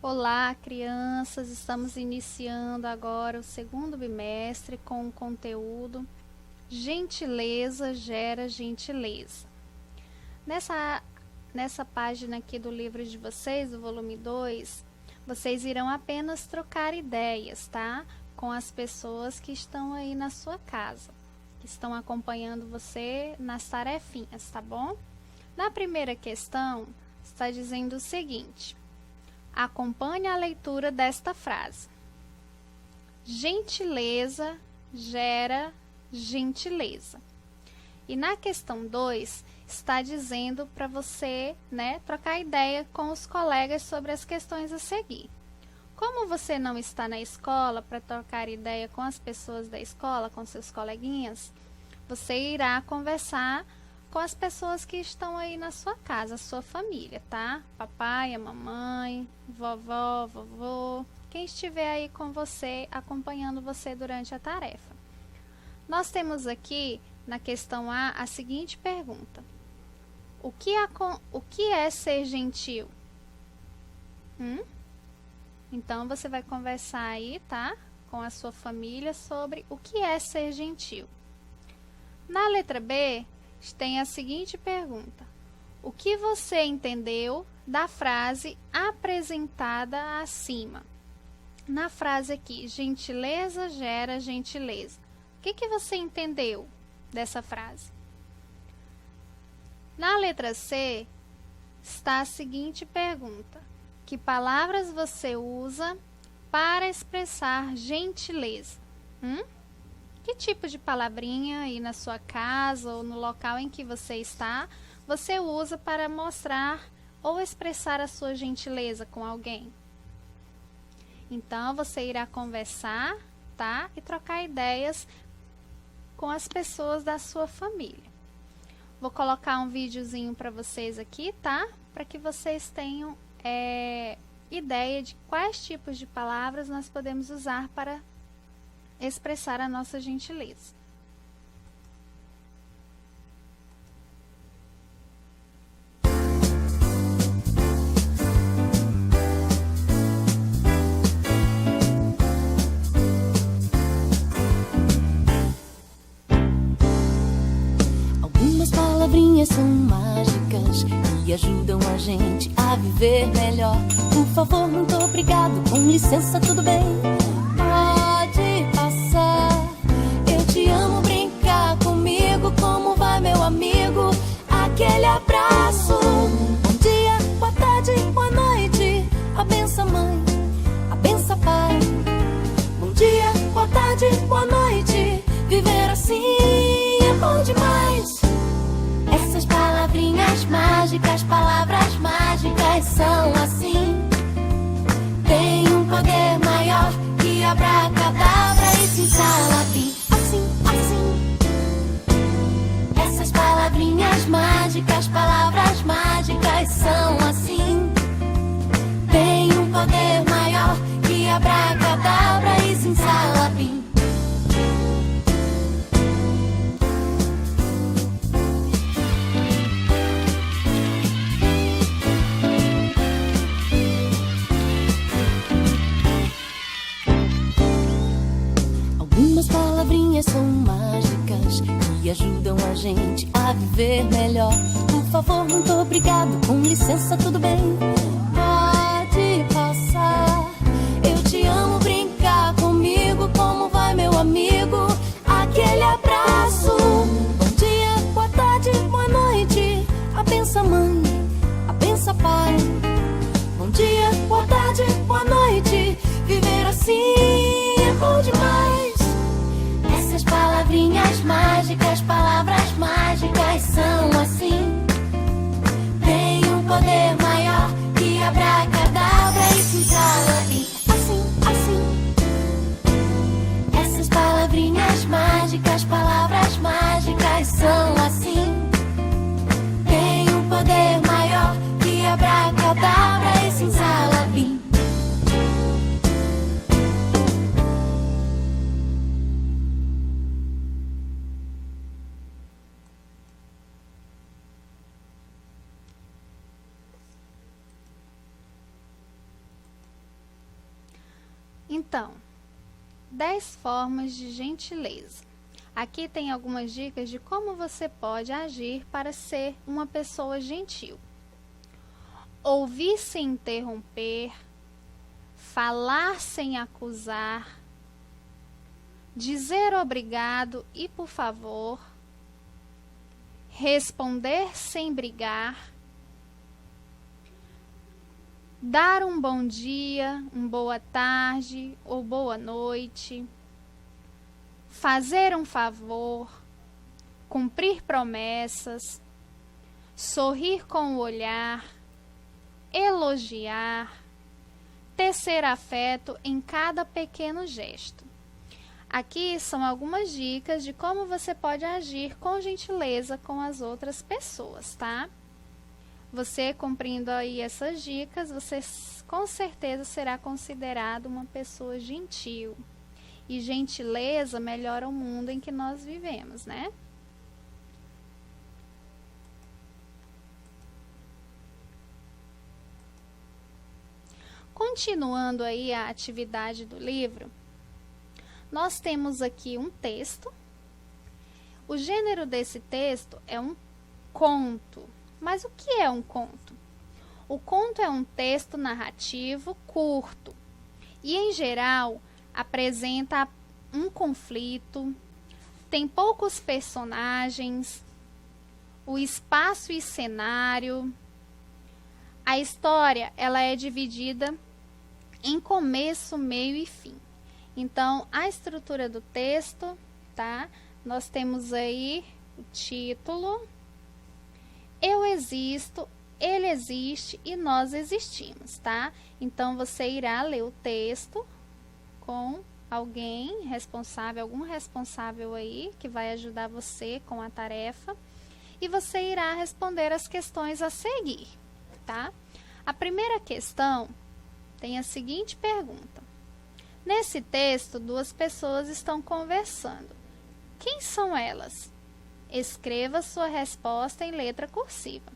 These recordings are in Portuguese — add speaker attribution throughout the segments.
Speaker 1: Olá, crianças! Estamos iniciando agora o segundo bimestre com o conteúdo Gentileza gera gentileza. Nessa página aqui do livro de vocês, do volume 2, vocês irão apenas trocar ideias, tá? Com as pessoas que estão aí na sua casa, que estão acompanhando você nas tarefinhas, tá bom? Na primeira questão, está dizendo o seguinte: acompanhe a leitura desta frase. Gentileza gera gentileza. E na questão 2, está dizendo para você, trocar ideia com os colegas sobre as questões a seguir. Como você não está na escola para trocar ideia com as pessoas da escola, com seus coleguinhas, você irá conversar com as pessoas que estão aí na sua casa, a sua família, tá? Papai, a mamãe, vovó, vovô, quem estiver aí com você, acompanhando você durante a tarefa. Nós temos aqui, na questão A, a seguinte pergunta: o que é ser gentil? Então, você vai conversar aí, tá? Com a sua família sobre o que é ser gentil. Na letra B, tem a seguinte pergunta: o que você entendeu da frase apresentada acima? Na frase aqui, gentileza gera gentileza. O que você entendeu dessa frase? Na letra C, está a seguinte pergunta: que palavras você usa para expressar gentileza? Que tipo de palavrinha aí na sua casa ou no local em que você está, você usa para mostrar ou expressar a sua gentileza com alguém? Então, você irá conversar, tá? E trocar ideias com as pessoas da sua família. Vou colocar um videozinho para vocês aqui, tá? Para que vocês tenham ideia de quais tipos de palavras nós podemos usar para expressar a nossa gentileza.
Speaker 2: Algumas palavrinhas são mágicas e ajudam a gente a viver melhor. Por favor, muito obrigado, com licença, tudo bem? Como vai, meu amigo? Aquele abraço. Bom dia, boa tarde, boa noite. A benção, mãe, a benção, pai. Bom dia, boa tarde, boa noite. Viver assim é bom demais. Essas palavrinhas mágicas, palavras mágicas são assim. Tem um poder maior que abracadabra e simsalabim. Palavrinhas mágicas, palavras mágicas são assim. Tem um poder maior que abracadabra e simsalabim. Algumas palavrinhas são mágicas e ajudam a gente a viver melhor. Por favor, muito obrigado, com licença, tudo bem? Pode passar. Eu te amo, brincar comigo. Como vai, meu amigo? Aquele abraço. Bom dia, boa tarde, boa noite. A benção, mãe, a benção, pai. Bom dia, boa tarde, boa noite. Viver assim é bom demais. Essas palavrinhas mágicas, palavras mágicas são assim. Tem um poder maior que abracadabra e simsalabim. Assim. Essas palavrinhas mágicas, palavras mágicas são assim. Tem um poder maior que abracadabra e simsalabim.
Speaker 1: Então, 10 formas de gentileza. Aqui tem algumas dicas de como você pode agir para ser uma pessoa gentil. Ouvir sem interromper, falar sem acusar, dizer obrigado e por favor, responder sem brigar, dar um bom dia, uma boa tarde ou boa noite, fazer um favor, cumprir promessas, sorrir com o olhar, elogiar, tecer afeto em cada pequeno gesto. Aqui são algumas dicas de como você pode agir com gentileza com as outras pessoas, tá? Você cumprindo aí essas dicas, você com certeza será considerado uma pessoa gentil. E gentileza melhora o mundo em que nós vivemos, né? Continuando aí a atividade do livro, nós temos aqui um texto. O gênero desse texto é um conto. Mas o que é um conto? O conto é um texto narrativo curto e, em geral, apresenta um conflito, tem poucos personagens, o espaço e cenário. A história ela é dividida em começo, meio e fim. Então, a estrutura do texto, tá? Nós temos aí o título, eu existo, ele existe e nós existimos, tá? Então, você irá ler o texto com alguém responsável, algum responsável aí, que vai ajudar você com a tarefa. E você irá responder as questões a seguir, tá? A primeira questão tem a seguinte pergunta. Nesse texto, 2 pessoas estão conversando. Quem são elas? Escreva sua resposta em letra cursiva.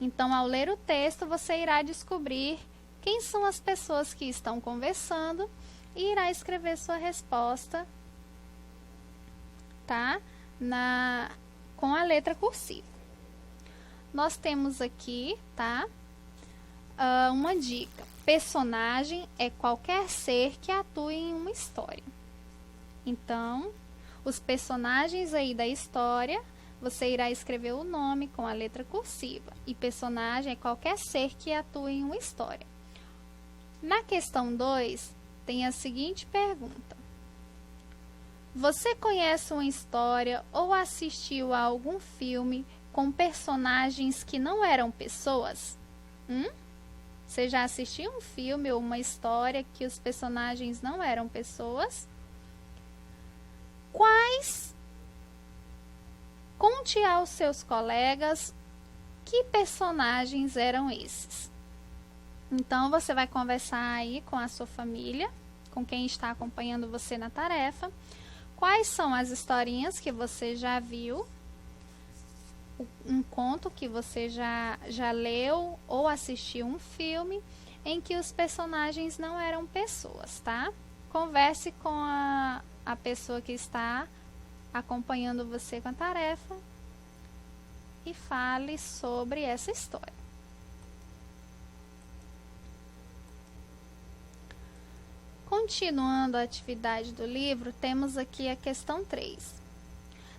Speaker 1: Então, ao ler o texto, você irá descobrir quem são as pessoas que estão conversando e irá escrever sua resposta, tá? Com a letra cursiva. Nós temos aqui, tá? Uma dica. Personagem é qualquer ser que atue em uma história. Então, os personagens aí da história, você irá escrever o nome com a letra cursiva. E personagem é qualquer ser que atue em uma história. Na questão 2, tem a seguinte pergunta. Você conhece uma história ou assistiu a algum filme com personagens que não eram pessoas? Você já assistiu um filme ou uma história que os personagens não eram pessoas? Conte aos seus colegas que personagens eram esses. Então, você vai conversar aí com a sua família, com quem está acompanhando você na tarefa. Quais são as historinhas que você já viu? Um conto que você já leu ou assistiu um filme em que os personagens não eram pessoas, tá? Converse com a pessoa que está acompanhando você com a tarefa e fale sobre essa história. Continuando a atividade do livro, temos aqui a questão 3.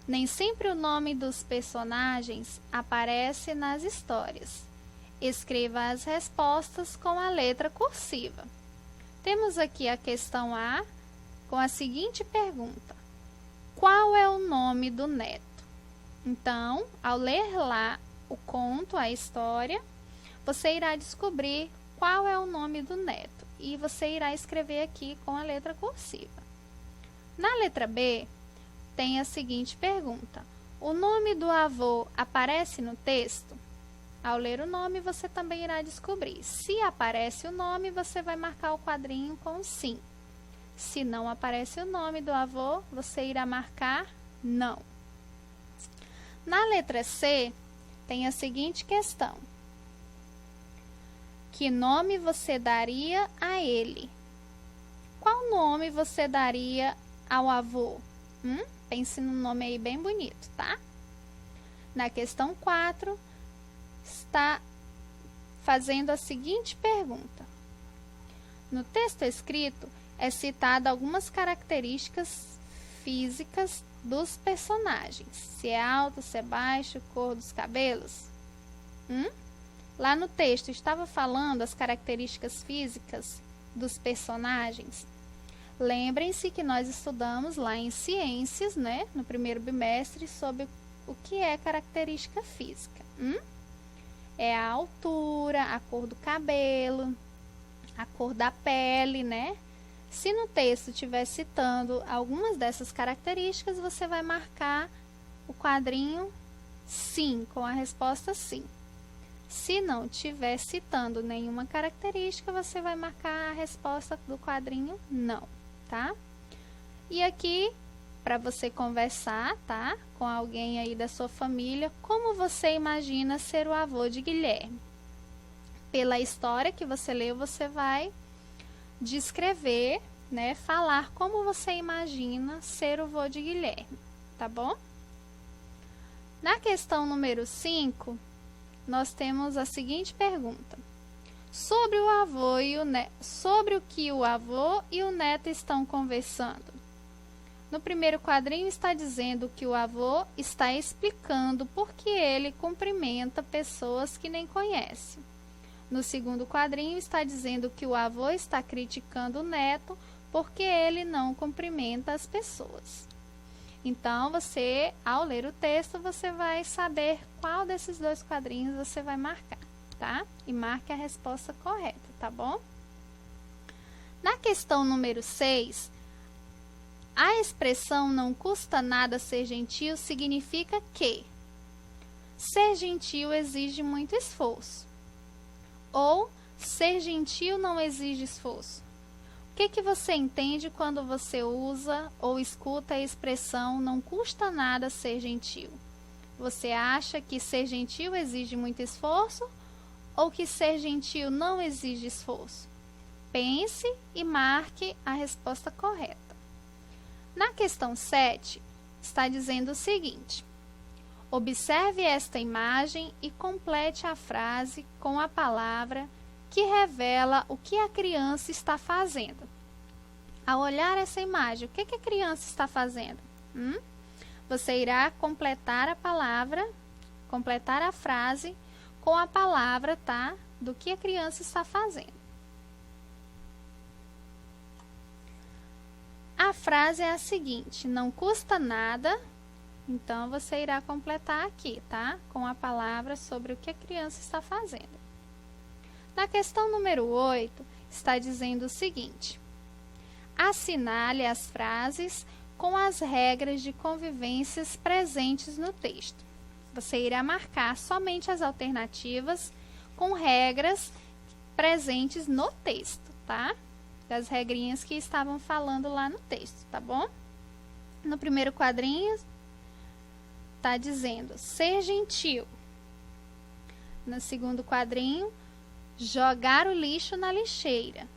Speaker 1: Nem sempre o nome dos personagens aparece nas histórias. Escreva as respostas com a letra cursiva. Temos aqui a questão A com a seguinte pergunta. Qual é o nome do neto? Então, ao ler lá o conto, a história, você irá descobrir qual é o nome do neto. E você irá escrever aqui com a letra cursiva. Na letra B, tem a seguinte pergunta. O nome do avô aparece no texto? Ao ler o nome, você também irá descobrir. Se aparece o nome, você vai marcar o quadrinho com sim. Se não aparece o nome do avô, você irá marcar não. Na letra C, tem a seguinte questão. Que nome você daria a ele? Qual nome você daria ao avô? Pense num nome aí bem bonito, tá? Na questão 4, está fazendo a seguinte pergunta. No texto escrito, é citada algumas características físicas dos personagens. Se é alto, se é baixo, cor dos cabelos. Lá no texto estava falando as características físicas dos personagens. Lembrem-se que nós estudamos lá em ciências, né, no primeiro bimestre, sobre o que é característica física. É a altura, a cor do cabelo, a cor da pele, né? Se no texto estiver citando algumas dessas características, você vai marcar o quadrinho sim, com a resposta sim. Se não estiver citando nenhuma característica, você vai marcar a resposta do quadrinho não, tá? E aqui, para você conversar, tá? Com alguém aí da sua família, como você imagina ser o avô de Guilherme? Pela história que você leu, você vai descrever, né? Falar como você imagina ser o avô de Guilherme, tá bom? Na questão número 5, nós temos a seguinte pergunta. Sobre o avô e o neto, sobre o que o avô e o neto estão conversando. No primeiro quadrinho está dizendo que o avô está explicando por que ele cumprimenta pessoas que nem conhece. No segundo quadrinho está dizendo que o avô está criticando o neto porque ele não cumprimenta as pessoas. Então, você, ao ler o texto, você vai saber qual desses dois quadrinhos você vai marcar, tá? E marque a resposta correta, tá bom? Na questão número 6, a expressão não custa nada ser gentil significa que ser gentil exige muito esforço. Ou ser gentil não exige esforço. O que você entende quando você usa ou escuta a expressão não custa nada ser gentil? Você acha que ser gentil exige muito esforço ou que ser gentil não exige esforço? Pense e marque a resposta correta. Na questão 7, está dizendo o seguinte. Observe esta imagem e complete a frase com a palavra que revela o que a criança está fazendo. Ao olhar essa imagem, o que a criança está fazendo? Você irá completar a frase com a palavra, tá? Do que a criança está fazendo. A frase é a seguinte: não custa nada. Então, você irá completar aqui, tá? Com a palavra sobre o que a criança está fazendo. Na questão número 8, está dizendo o seguinte. Assinale as frases com as regras de convivências presentes no texto. Você irá marcar somente as alternativas com regras presentes no texto, tá? Das regrinhas que estavam falando lá no texto, tá bom? No primeiro quadrinho, está dizendo ser gentil. No segundo quadrinho, jogar o lixo na lixeira.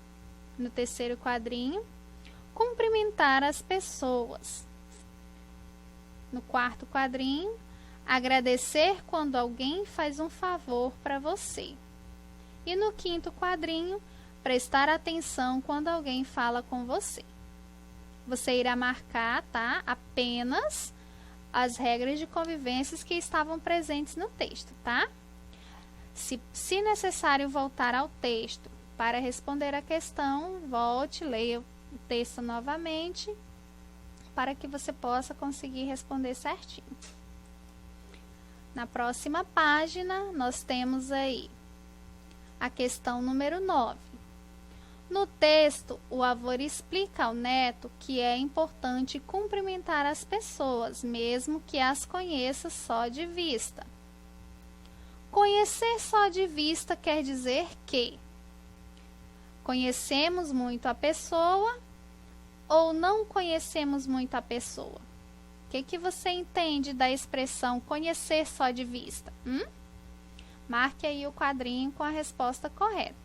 Speaker 1: No terceiro quadrinho, cumprimentar as pessoas. No quarto quadrinho, agradecer quando alguém faz um favor para você. E no quinto quadrinho, prestar atenção quando alguém fala com você. Você irá marcar, tá? Apenas as regras de convivências que estavam presentes no texto, tá? Se necessário voltar ao texto para responder a questão, volte, leia o texto novamente para que você possa conseguir responder certinho. Na próxima página, nós temos aí a questão número 9. No texto, o avô explica ao neto que é importante cumprimentar as pessoas, mesmo que as conheça só de vista. Conhecer só de vista quer dizer que conhecemos muito a pessoa ou não conhecemos muito a pessoa? O que você entende da expressão conhecer só de vista? Marque aí o quadrinho com a resposta correta.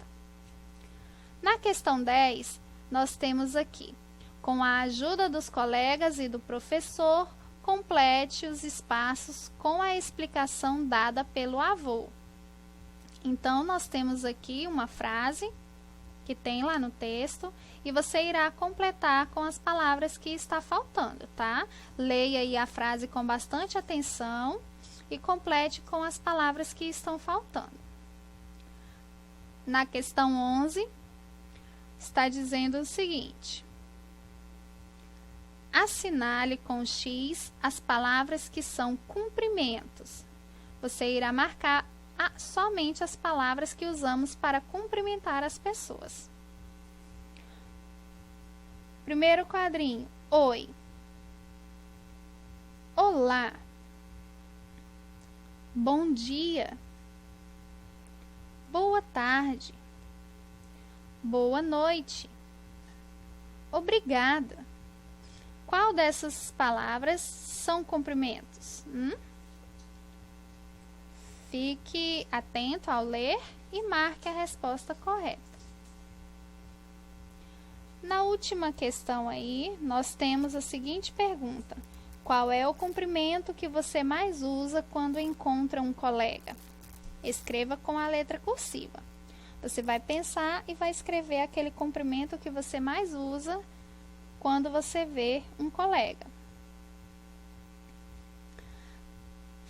Speaker 1: Na questão 10, nós temos aqui: com a ajuda dos colegas e do professor, complete os espaços com a explicação dada pelo avô. Então, nós temos aqui uma frase que tem lá no texto e você irá completar com as palavras que está faltando, tá? Leia aí a frase com bastante atenção e complete com as palavras que estão faltando. Na questão 11, está dizendo o seguinte: assinale com X as palavras que são cumprimentos. Você irá marcar somente as palavras que usamos para cumprimentar as pessoas. Primeiro quadrinho: oi, olá, bom dia, boa tarde, boa noite, obrigada. Qual dessas palavras são cumprimentos? Fique atento ao ler e marque a resposta correta. Na última questão aí, nós temos a seguinte pergunta: qual é o cumprimento que você mais usa quando encontra um colega? Escreva com a letra cursiva. Você vai pensar e vai escrever aquele cumprimento que você mais usa quando você vê um colega.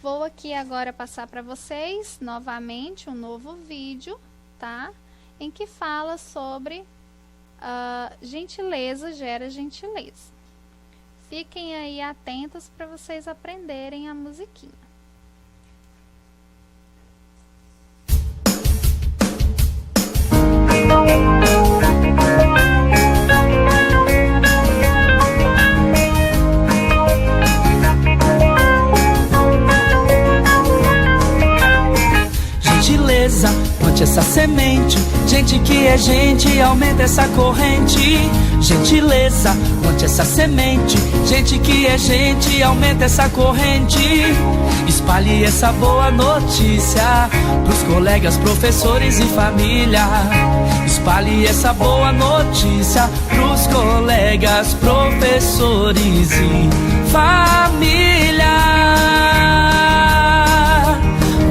Speaker 1: Vou aqui agora passar para vocês novamente um novo vídeo, tá? Em que fala sobre gentileza gera gentileza. Fiquem aí atentos para vocês aprenderem a musiquinha.
Speaker 3: Gentileza, plante essa semente. Gente que é gente, aumenta essa corrente. Gentileza, plante essa semente. Gente que é gente, aumenta essa corrente. Espalhe essa boa notícia pros colegas, professores e família. Espalhe essa boa notícia pros colegas, professores e família.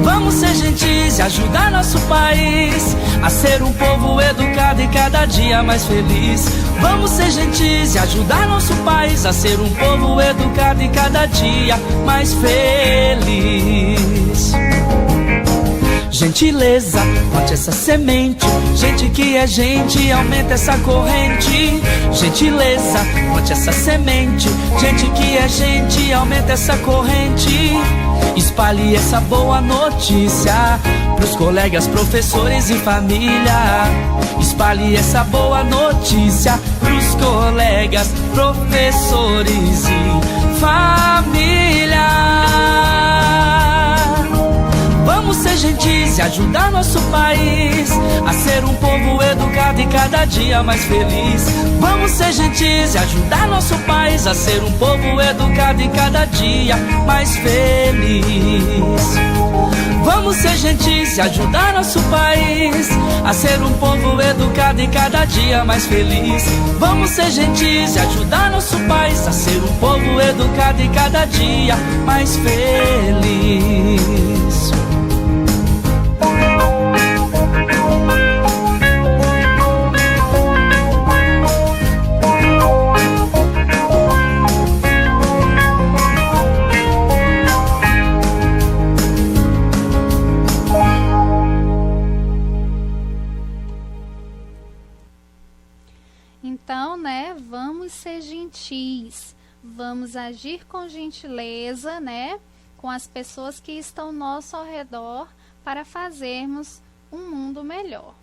Speaker 3: Vamos ser gentis e ajudar nosso país a ser um povo educado e cada dia mais feliz. Vamos ser gentis e ajudar nosso país a ser um povo educado e cada dia mais feliz. Gentileza, plante essa semente. Gente que é gente, aumenta essa corrente. Gentileza, plante essa semente. Gente que é gente, aumenta essa corrente. Espalhe essa boa notícia pros colegas, professores e família. Espalhe essa boa notícia pros colegas, professores e família. Vamos ser gentis e ajudar nosso país a ser um povo educado e cada dia mais feliz. Vamos ser gentis e ajudar nosso país a ser um povo educado e cada dia mais feliz. Vamos ser gentis e ajudar nosso país a ser um povo educado e cada dia mais feliz. Vamos ser gentis e ajudar nosso país a ser um povo educado e cada dia mais feliz.
Speaker 1: Então, né, vamos ser gentis, vamos agir com gentileza, né, com as pessoas que estão ao nosso redor para fazermos um mundo melhor.